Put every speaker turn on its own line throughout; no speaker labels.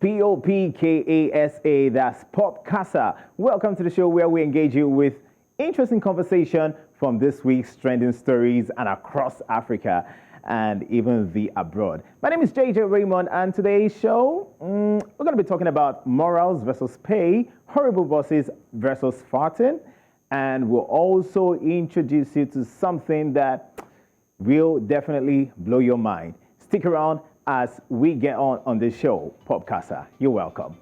POPKASA, that's Pop Casa. Welcome to the show where we engage you with interesting conversation from this week's trending stories and across Africa and even the abroad. My name is JJ Raymond, and today's show, we're going to be talking about morals versus pay, horrible bosses versus farting, and we'll also introduce you to something that will definitely blow your mind. Stick around as we get on this show, Pop Casa. You're welcome.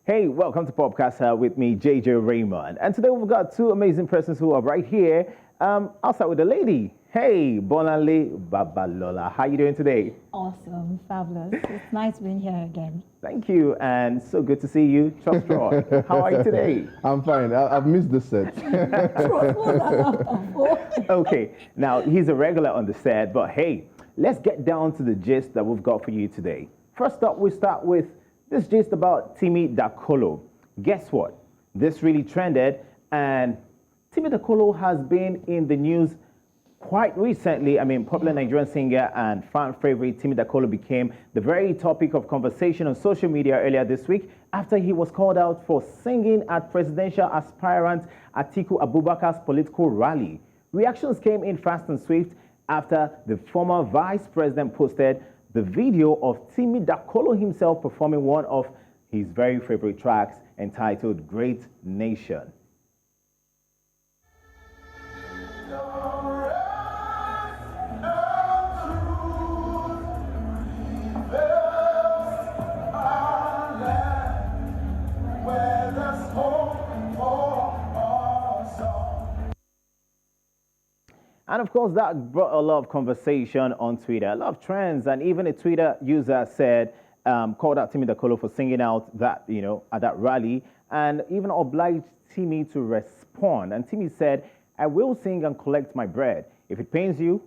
Hey, welcome to Pop Casa with me, JJ Raymond. And today we've got two amazing persons who are right here. I'll start with the lady. Hey, Bolanle Babalola. How are you doing today?
Awesome, fabulous. It's nice being here again.
Thank you, and so good to see you. Trust Roy. How are you today?
I'm fine. I've missed the set.
Okay, now he's a regular on the set, but hey, let's get down to the gist that we've got for you today. First up, we start with this gist about Timi Dakolo. Guess what? This really trended, and Timi Dakolo has been in the news quite recently. I mean, popular Nigerian singer and fan favorite Timi Dakolo became the very topic of conversation on social media earlier this week after he was called out for singing at presidential aspirant Atiku Abubakar's political rally. Reactions came in fast and swift after the former vice president posted the video of Timi Dakolo himself performing one of his very favorite tracks entitled Great Nation. And of course, that brought a lot of conversation on Twitter, a lot of trends, and even a Twitter user said, called out Timi Dakolo for singing out that, at that rally, and even obliged Timi to respond. And Timi said, "I will sing and collect my bread. If it pains you,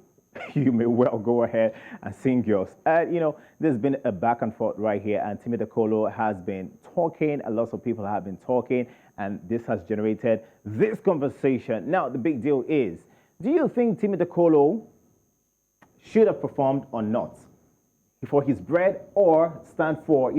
you may well go ahead and sing yours." There's been a back and forth right here, and Timi Dakolo has been talking, a lot of people have been talking, and this has generated this conversation. Now, the big deal is, do you think Timi Dakolo should have performed or not for his bread, or stand for,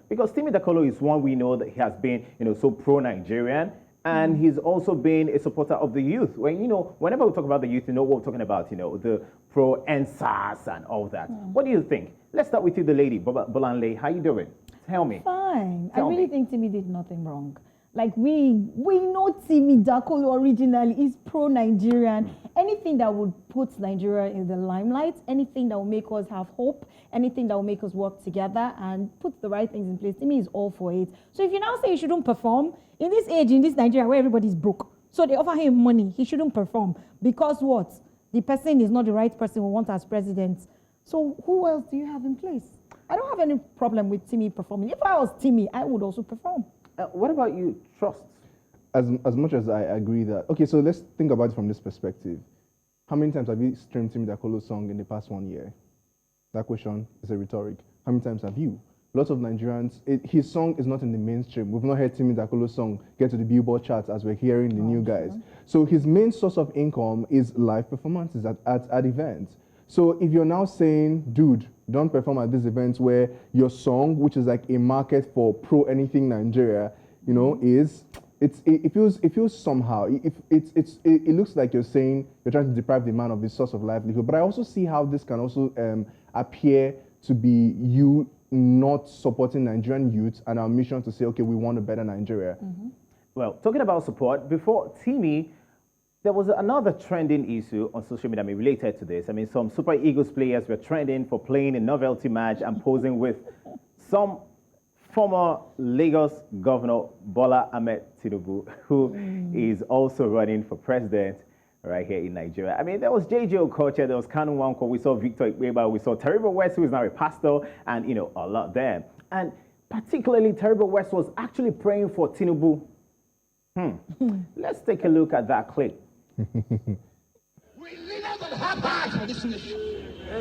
because Timi Dakolo is one we know that he has been, so pro-Nigerian, and he's also been a supporter of the youth. Whenever we talk about the youth, what we're talking about, the pro-NSAS and all that. What do you think? Let's start with you, the lady, Bolanle. How you doing? Tell me.
Fine. I really think Timi did nothing wrong. Like, we know Timi Dakolo originally is pro-Nigerian. Anything that would put Nigeria in the limelight, anything that will make us have hope, anything that will make us work together and put the right things in place, Timi is all for it. So if you now say he shouldn't perform, in this age, in this Nigeria where everybody's broke, so they offer him money, he shouldn't perform. Because what? The person is not the right person we want as president. So who else do you have in place? I don't have any problem with Timi performing. If I was Timi, I would also perform.
What about you, Trust?
As much as I agree that, okay, so let's think about it from this perspective. How many times have you streamed Timi Dakolo's song in the past 1 year? That question is a rhetoric. How many times have you? Lots of Nigerians, his song is not in the mainstream. We've not heard Timi Dakolo's song get to the Billboard charts as we're hearing the new guys. So his main source of income is live performances at events. So if you're now saying, dude, don't perform at these events where your song, which is like a market for pro anything Nigeria, it feels somehow, it looks like you're saying you're trying to deprive the man of his source of livelihood. But I also see how this can also appear to be you not supporting Nigerian youth and our mission to say, okay, we want a better Nigeria.
Well, talking about support, before Timi, there was another trending issue on social media related to this. I mean, some Super Eagles players were trending for playing a novelty match and posing with some former Lagos Governor Bola Ahmed Tinubu, who is also running for president right here in Nigeria. I mean, there was JJ Okocha, there was Kanu Nwankwo, we saw Victor Ikpeba, we saw Terrible West, who is now a pastor, and, a lot there. And particularly, Terrible West was actually praying for Tinubu. Let's take a look at that clip.
We leaders that have hearts for this nation,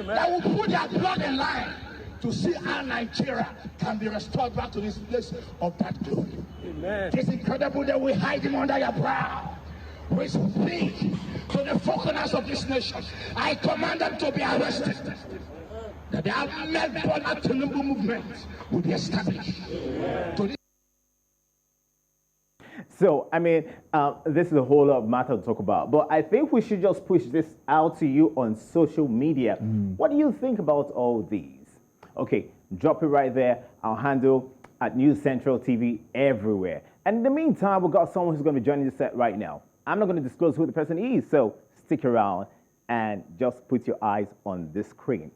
that will put their blood in line to see how Nigeria can be restored back to this place of that glory. Amen. It's incredible that we hide him under your brow. We speak to the four corners of this nation. I command them to be arrested. That the Ahmed Bola Tinubu movement will be established.
So, I mean, this is a whole lot of matter to talk about, but I think we should just push this out to you on social media. What do you think about all these? Okay, drop it right there. I'll handle at News Central TV everywhere. And in the meantime, we've got someone who's going to be joining the set right now. I'm not going to disclose who the person is, so stick around and just put your eyes on this screen.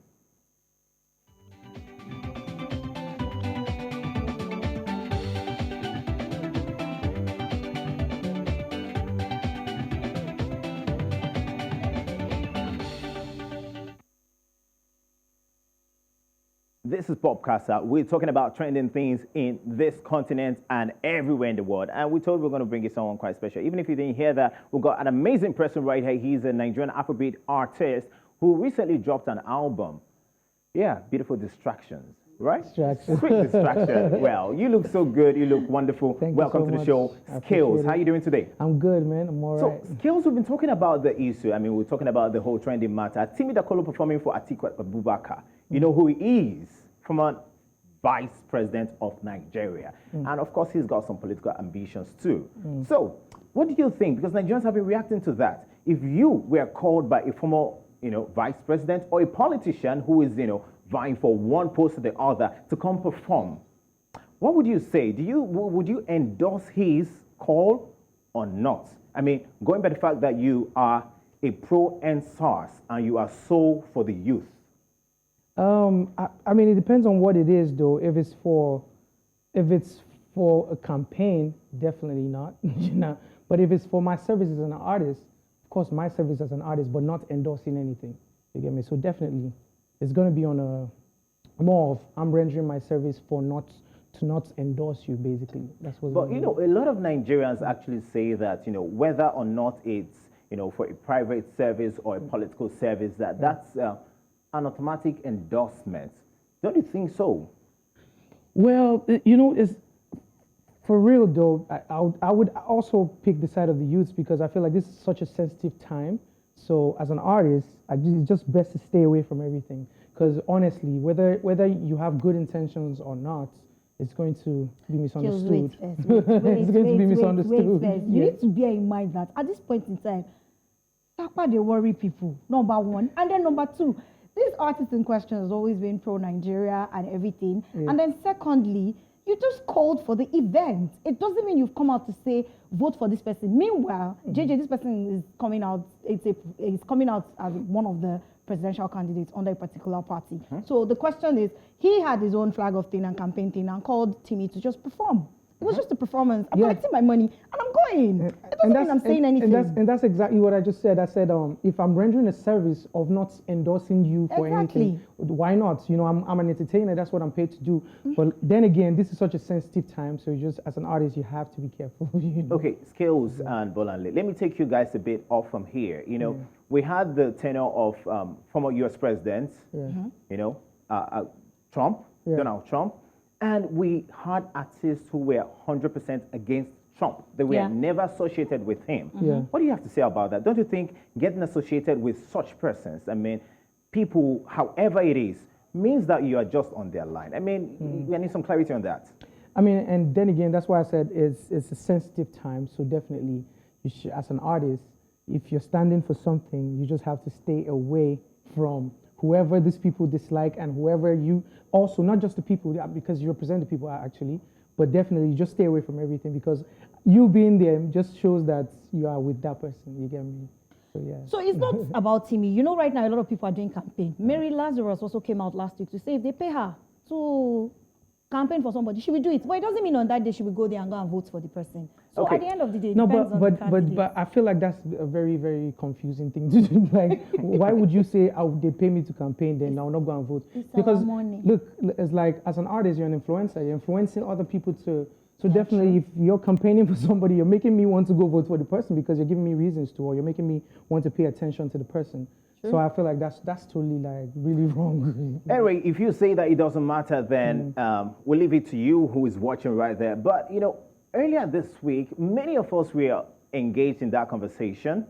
This is Popcasa. We're talking about trending things in this continent and everywhere in the world. And we told we're going to bring you someone quite special. Even if you didn't hear that, we've got an amazing person right here. He's a Nigerian Afrobeat artist who recently dropped an album. Yeah, Beautiful Distractions, right?
Distractions.
Sweet Distraction. Well, you look so good. You look wonderful.
Thank
Welcome
you so
to the
much.
show.
I
Skales,
appreciate
how
it.
you doing today?
I'm good, man. I'm all
So,
right.
Skales, we've been talking about the issue. I mean, we're talking about the whole trending matter. Timi Dakolo performing for Atiku Abubakar. You know who he is? From a Vice President of Nigeria. And of course, he's got some political ambitions too. So, what do you think? Because Nigerians have been reacting to that. If you were called by a former, Vice President or a politician who is, vying for one post or the other to come perform, what would you say? Would you endorse his call or not? I mean, going by the fact that you are a pro-NSARS and you are so for the youth.
I mean, it depends on what it is, though. If it's for a campaign, definitely not. But if it's for my service as an artist, of course, my service as an artist, but not endorsing anything. You get me? So definitely, it's going to be on a more of I'm rendering my service for not endorse you. Basically, that's what.
But a lot of Nigerians actually say that whether or not it's for a private service or a political service, that's an automatic endorsement. Don't you think so?
Well, it's for real though. I would also pick the side of the youths because I feel like this is such a sensitive time. So as an artist, it's just best to stay away from everything. Because honestly, whether you have good intentions or not, it's going to be misunderstood.
It's
going to be misunderstood.
Wait. You need to bear in mind that at this point in time, Takpa, they worry people, number one. And then number two, this artist in question has always been pro-Nigeria and everything. Yeah. And then secondly, you just called for the event. It doesn't mean you've come out to say, vote for this person. Meanwhile, JJ, this person is coming out, it's coming out as one of the presidential candidates under a particular party. So the question is, he had his own flag of thing and campaign thing and called Timi to just perform. It was just a performance. I'm collecting my money and I'm going. It doesn't mean I'm saying anything.
And that's exactly what I just said. I said, if I'm rendering a service of not endorsing you for anything, why not? I'm an entertainer. That's what I'm paid to do. But then again, this is such a sensitive time. So just as an artist, you have to be careful.
Okay, Skales and Bolanle. Let me take you guys a bit off from here. We had the tenure of former U.S. presidents, Trump, Donald Trump. And we had artists who were 100% against Trump. They were never associated with him. What do you have to say about that? Don't you think getting associated with such persons, I mean, people, however it is, means that you are just on their line? I mean, we need some clarity on that.
I mean, and then again, that's why I said it's a sensitive time. So definitely, you should, as an artist, if you're standing for something, you just have to stay away from whoever these people dislike and whoever you also, not just the people, because you represent the people actually, but definitely you just stay away from everything because you being there just shows that you are with that person, you get me? So yeah.
So it's not about Timi. Right now a lot of people are doing campaign. Mary Lazarus also came out last week to say if they pay her to campaign for somebody, she will do it. But it doesn't mean on that day she will go there and go and vote for the person. So at the end of the day, it depends on the candidate.
But I feel like that's a very, very confusing thing to do. Like, why would you say, they pay me to campaign, then I'll not go and vote?
Because money.
Look, it's like, as an artist, you're an influencer. You're influencing other people to... So definitely, if you're campaigning for somebody, you're making me want to go vote for the person because you're giving me reasons to, or you're making me want to pay attention to the person. So I feel like that's totally like really wrong.
Anyway, if you say that it doesn't matter, then we'll leave it to you who is watching right there. But, you know, earlier this week, many of us were engaged in that conversation.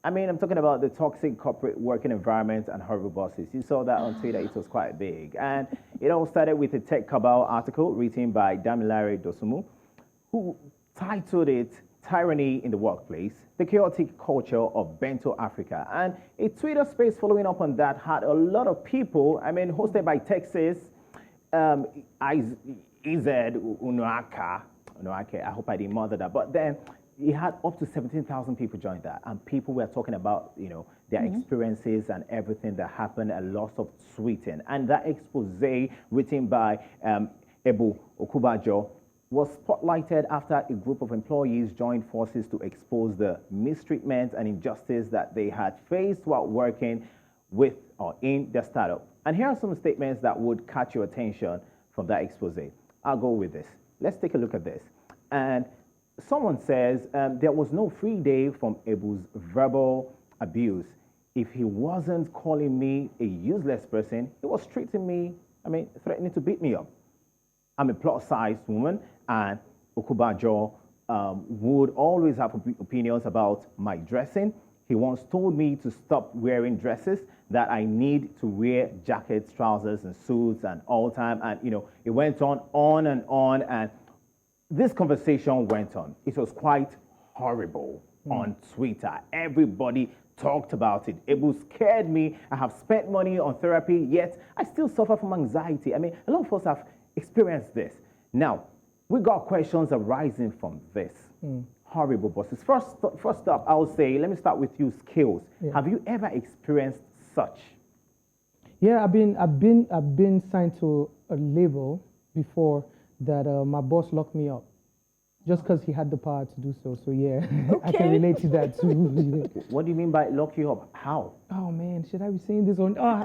I mean, I'm talking about the toxic corporate working environment and horrible bosses. You saw that on Twitter. It was quite big. And it all started with a Tech Cabal article written by Damilare Dosumu, who titled it Tyranny in the Workplace, the Chaotic Culture of Bento Africa. And a Twitter space following up on that had a lot of people, I mean, hosted by Texas, Ized Unoaka, I hope I didn't mother that, but then it had up to 17,000 people join that, and people were talking about, you know, their experiences and everything that happened, a loss of tweeting. And that expose written by Ebu Okubajo was spotlighted after a group of employees joined forces to expose the mistreatment and injustice that they had faced while working with or in their startup. And here are some statements that would catch your attention from that expose. I'll go with this. Let's take a look at this. And someone says there was no free day from Ebu's verbal abuse. If he wasn't calling me a useless person, he was treating me, threatening to beat me up. I'm a plus-sized woman, and Okubajo would always have opinions about my dressing. He once told me to stop wearing dresses, that I need to wear jackets, trousers, and suits and all time. And, you know, it went on, and this conversation went on. It was quite horrible on Twitter. Everybody talked about it. It scared me. I have spent money on therapy, yet I still suffer from anxiety. I mean, a lot of us have experienced this. Now, we got questions arising from this. Horrible bosses. First up, I'll say, let me start with you, Skales. Yeah. Have you ever experienced such?
Yeah, I've been signed to a label before that my boss locked me up just because he had the power to do so. So yeah, okay. I can relate to that too.
What do you mean by lock you up? How?
Oh man, should I be saying this on? I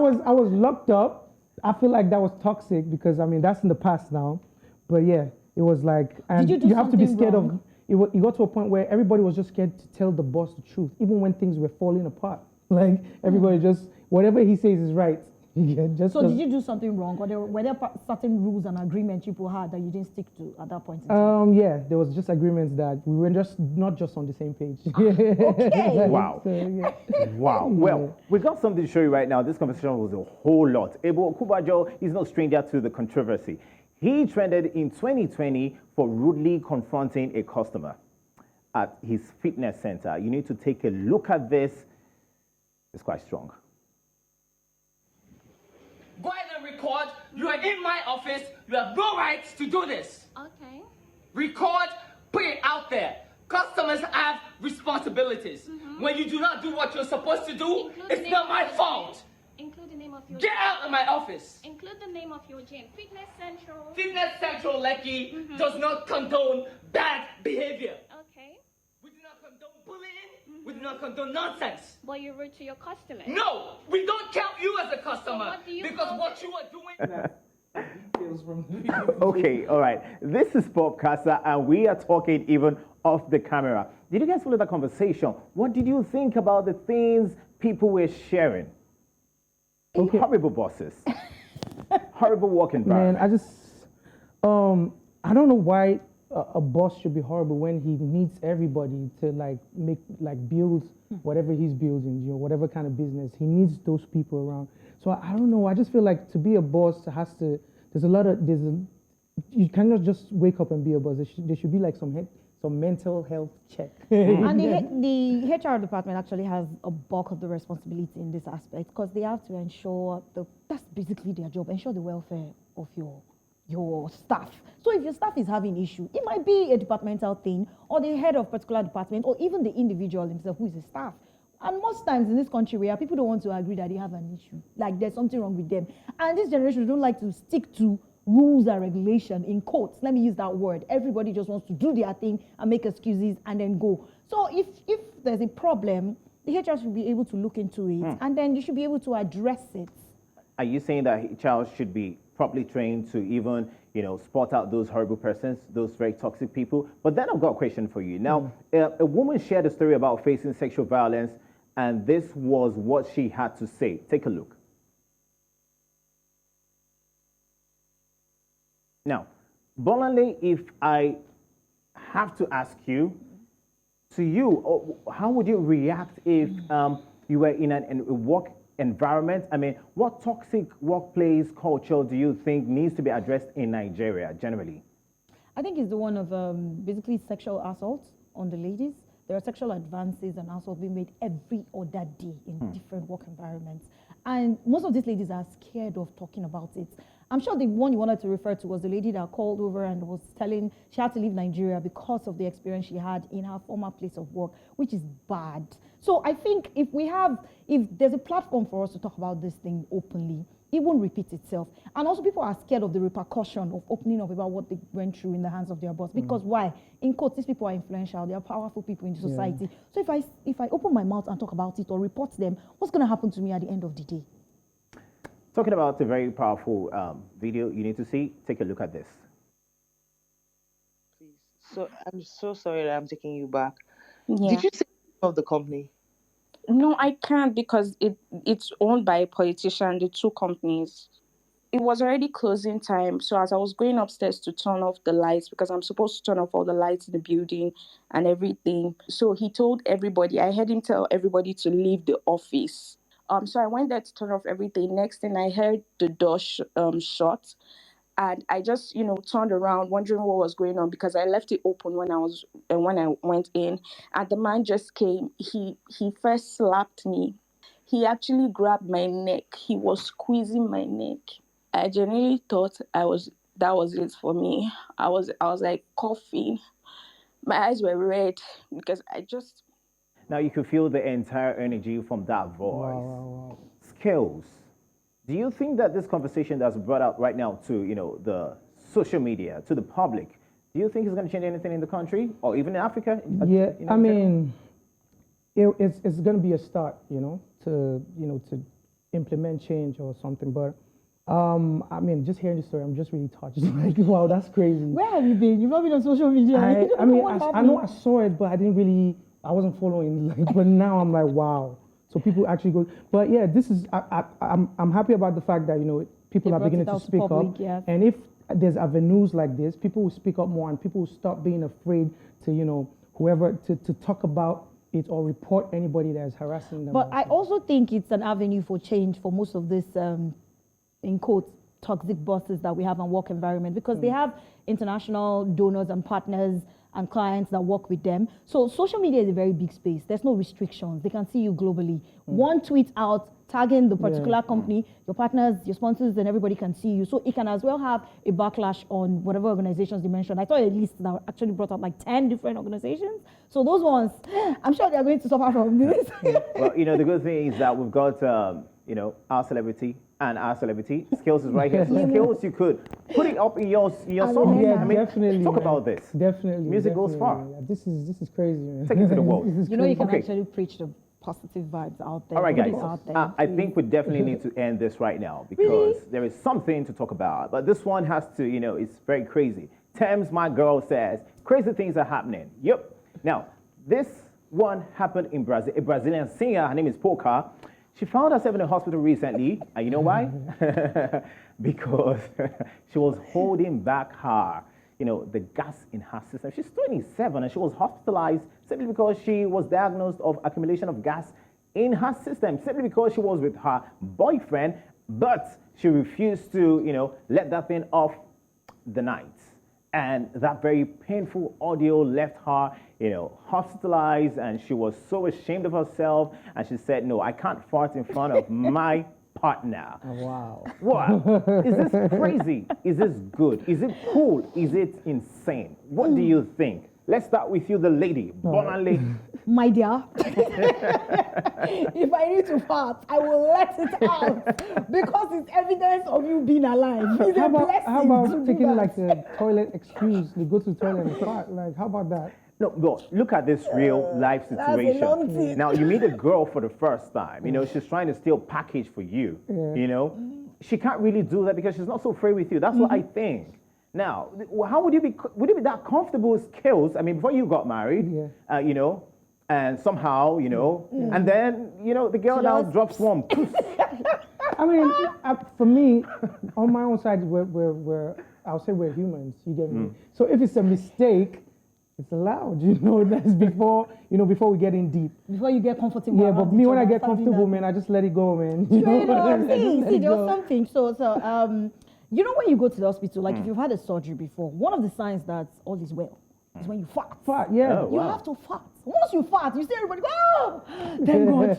was locked up. I feel like that was toxic because I mean that's in the past now. But yeah, it was like, and you have to be scared wrong? It got to a point where everybody was just scared to tell the boss the truth, even when things were falling apart. Like everybody just, whatever he says is right. Yeah,
so did you do something wrong, or were there certain rules and agreements people had that you didn't stick to at that point in time?
Yeah, there was just agreements that we were not just on the same page.
Okay.
Wow.
So, yeah.
Wow. Well, we got something to show you right now. This conversation was a whole lot. Ebu Okubajo is no stranger to the controversy. He trended in 2020 for rudely confronting a customer at his fitness center. You need to take a look at this. It's quite strong.
Go ahead and record. You are in my office. You have no rights to do this.
Okay.
Record, put it out there. Customers have responsibilities. When you do not do what you're supposed to do, it's not my fault.
Include the name of your
Get out of my office.
Include the name of your gym. Fitness Central.
Fitness Central, Lekki, does not condone bad behavior.
Okay.
We do not condone bullying. We do not condone nonsense.
But you're rude to your customers.
No, we don't count you as a customer.
So what do you
because what you are doing...
Okay, all right. This is Bob Casa, and we are talking even off the camera. Did you guys follow the conversation? What did you think about the things people were sharing? Okay. Horrible bosses. Horrible work environment.
Man, I don't know why a boss should be horrible when he needs everybody to build whatever he's building, whatever kind of business. He needs those people around. So I don't know. I just feel like to be a boss you cannot just wake up and be a boss. There should be like some mental health check.
And the HR department actually has a bulk of the responsibility in this aspect because they have to ensure that's basically their job, ensure the welfare of your staff. So if your staff is having issue, it might be a departmental thing or the head of particular department or even the individual himself who is a staff. And most times in this country where people don't want to agree that they have an issue, like there's something wrong with them. And this generation don't like to stick to rules and regulation, in quotes, let me use that word. Everybody just wants to do their thing and make excuses and then go. So if there's a problem, the HR should be able to look into it and then you should be able to address it.
Are you saying that HR should be properly trained to even, spot out those horrible persons, those very toxic people. But then I've got a question for you. Now, a woman shared a story about facing sexual violence, and this was what she had to say. Take a look. Now, Bolanle, if I have to ask you, how would you react if you were in a work environment? I mean, what toxic workplace culture do you think needs to be addressed in Nigeria generally?
I think it's the one of basically sexual assault on the ladies. There are sexual advances and assault being made every other day in different work environments. And most of these ladies are scared of talking about it. I'm sure the one you wanted to refer to was the lady that called over and was telling she had to leave Nigeria because of the experience she had in her former place of work, which is bad. So I think if there's a platform for us to talk about this thing openly, it won't repeat itself. And also people are scared of the repercussion of opening up about what they went through in the hands of their boss. Because why? In quotes, these people are influential, they are powerful people in the society. So if I open my mouth and talk about it or report them, what's going to happen to me at the end of the day?
Talking about a very powerful video you need to see, take a look at this.
Please. So I'm so sorry that I'm taking you back.
Yeah.
Did you say the name of the company?
No, I can't because it's owned by a politician, the two companies. It was already closing time. So as I was going upstairs to turn off the lights, because I'm supposed to turn off all the lights in the building and everything. So he told everybody, I heard him tell everybody to leave the office. So I went there to turn off everything. Next thing I heard the door shut. And I just, turned around wondering what was going on because I left it open when I went in. And the man just came. He first slapped me. He actually grabbed my neck. He was squeezing my neck. I genuinely thought that was it for me. I was like coughing. My eyes were red because I just...
Now you could feel the entire energy from that voice.
Wow.
Skales. Do you think that this conversation that's brought out right now to the social media, to the public, do you think it's going to change anything in the country or even in Africa?
Yeah, I mean, it's going to be a start, to implement change or something. But I mean, just hearing the story, I'm just really touched. Like, wow, that's crazy.
Where have you been? You've not been on social media.
I know I saw it, but I wasn't following. Like, but now I'm like, wow. So people actually go. But yeah, this is. I'm happy about the fact that people are beginning to speak up.
Yes.
And if there's avenues like this, people will speak up more, and people will stop being afraid to whoever to talk about it or report anybody that is harassing them.
But I also think it's an avenue for change for most of this, in quotes, toxic bosses that we have in work environment because they have international donors and partners and clients that work with them. So social media is a very big space. There's no restrictions. They can see you globally. One tweet out tagging the particular company, your partners, your sponsors, and everybody can see you. So it can as well have a backlash on whatever organizations you mentioned. I saw a list that actually brought up like 10 different organizations. So those ones, I'm sure they're going to suffer from this.
Well, the good thing is that we've got, our celebrity and our celebrity. Skales is right here. So Skales, you could put it up in your song.
Yeah,
I mean,
definitely.
Talk about this.
Definitely.
Music goes far.
Yeah, this is crazy, man.
Take it to the world.
You can actually preach the positive vibes out there.
All right, guys.
Out there.
I think we definitely need to end this right now because there is something to talk about. But this one has to, it's very crazy. Thames, my girl, says, crazy things are happening. Yep. Now, this one happened in Brazil. A Brazilian singer, her name is Polka. She found herself in a hospital recently. And you know why? Because she was holding back the gas in her system. She's 27 and she was hospitalized simply because she was diagnosed of accumulation of gas in her system, simply because she was with her boyfriend, but she refused to, let that thing off the night. And that very painful audio left her, hospitalized, and she was so ashamed of herself. And she said, no, I can't fart in front of my partner.
Wow.
What? Is this crazy? Is this good? Is it cool? Is it insane? What do you think? Let's start with you, the lady, Bolanle.
My dear, if I need to fart, I will let it out because it's evidence of you being alive. It's a blessing.
How about taking like a toilet excuse? You go to the toilet and fart. Like, how about that?
No, look at this real life situation. Now, you meet a girl for the first time. She's trying to steal package for you. Yeah. she can't really do that because she's not so free with you. That's what I think. Now, how would you be that comfortable with Skales? I mean, before you got married, you know, and somehow, you know, and then, you know, the girl now drops one.
I mean, for me, on my own side, I'll say we're humans. You get me? So if it's a mistake, it's allowed. You know, that's before we get in deep.
Before you get comfortable.
Yeah, but me when I get comfortable, man, I just let it go, man. You know?
See, there was something. So, you know, when you go to the hospital, like if you've had a surgery before, one of the signs that all is well is when you fart.
Fart, yeah.
Oh,
You have to fart. Once you fart, you see everybody go, oh, thank God.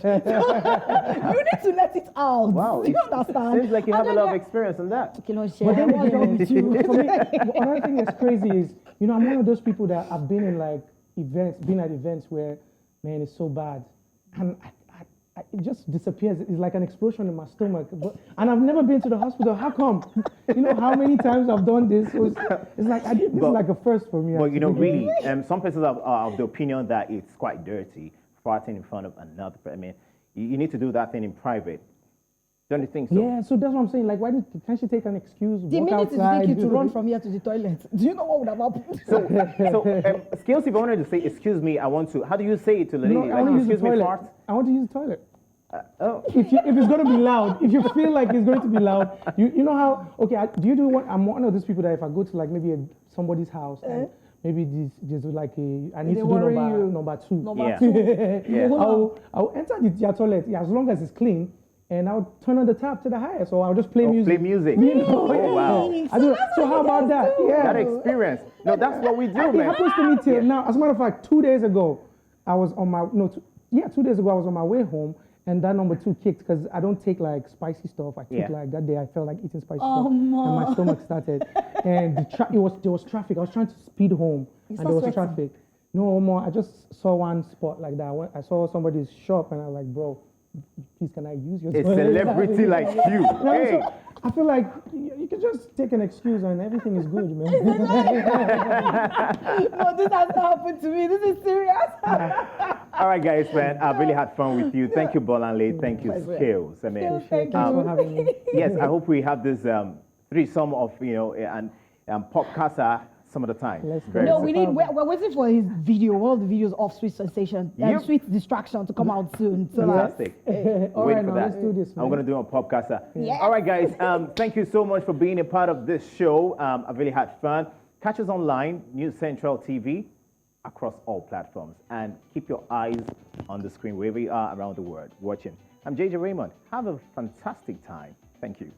You need to let it out.
Wow.
Do you understand?
Seems like you have a lot of experience in that.
Okay, no,
But then
what's wrong with you?
for me, another thing that's crazy is, you know, I'm one of those people that I've been in like been at events where, man, it's so bad. And it just disappears. It's like an explosion in my stomach. And I've never been to the hospital. How come? You know how many times I've done this? It's like, this is like a first for me.
But you know, really, some persons are of the opinion that it's quite dirty, farting in front of another. I mean, you need to do that thing in private. Don't you think so?
Yeah, so that's what I'm saying. Like, can't she take an excuse,
The
walk
minute
outside?
it's taking to run from here to the toilet, do you know what would have happened?
So, Skales, if I wanted to say, excuse me, I want to, how do you say it to the lady?
No, I want to use the
excuse me,
toilet.
fart?
I want to use the toilet.
Oh.
If it's going to be loud, if you feel like it's going to be loud, you know how, okay, do you do what, I'm one of those people that if I go to like maybe somebody's house and maybe there's like I need to do number two.
Number two.
Yeah.
I'll enter the toilet as long as it's clean. And I'll turn on the tap to the highest, so I'll just play music.
Play music.
You know?
Oh, wow.
So how about that? Yeah.
That experience. No, that's what we do,
It
man.
happens to me till now. As a matter of fact, 2 days ago, I was on my 2 days ago I was on my way home, and that number two kicked because I don't take like spicy stuff. I took like that day I felt like eating spicy stuff, and my stomach started. And there was traffic. I was trying to speed home, and there was traffic. No more. I just saw one spot like that. I saw somebody's shop, and I was like, bro, please, can I use your toilet?
A celebrity like you.
No,
Hey.
so I feel like you can just take an excuse and everything is good, man.
No, this has not happened to me. This is serious.
All right, guys, man. I've really had fun with you. Thank you, Bolanle. Thank you, Skales. I mean,
Thank
Thanks for having me.
yes, I hope we have this threesome of, you know, and podcast some of the time. Very
No,
soon.
we're waiting for his video, all the videos of Sweet Sensation and Sweet Distraction to come out soon. So
Fantastic.
All
Wait
right,
for
now
that.
let's do this, man.
I'm going to do a podcast.
Yeah.
All right, guys. Thank you so much for being a part of this show. I've really had fun. Catch us online, News Central TV, across all platforms. And keep your eyes on the screen wherever you are around the world watching. I'm JJ Raymond. Have a fantastic time. Thank you.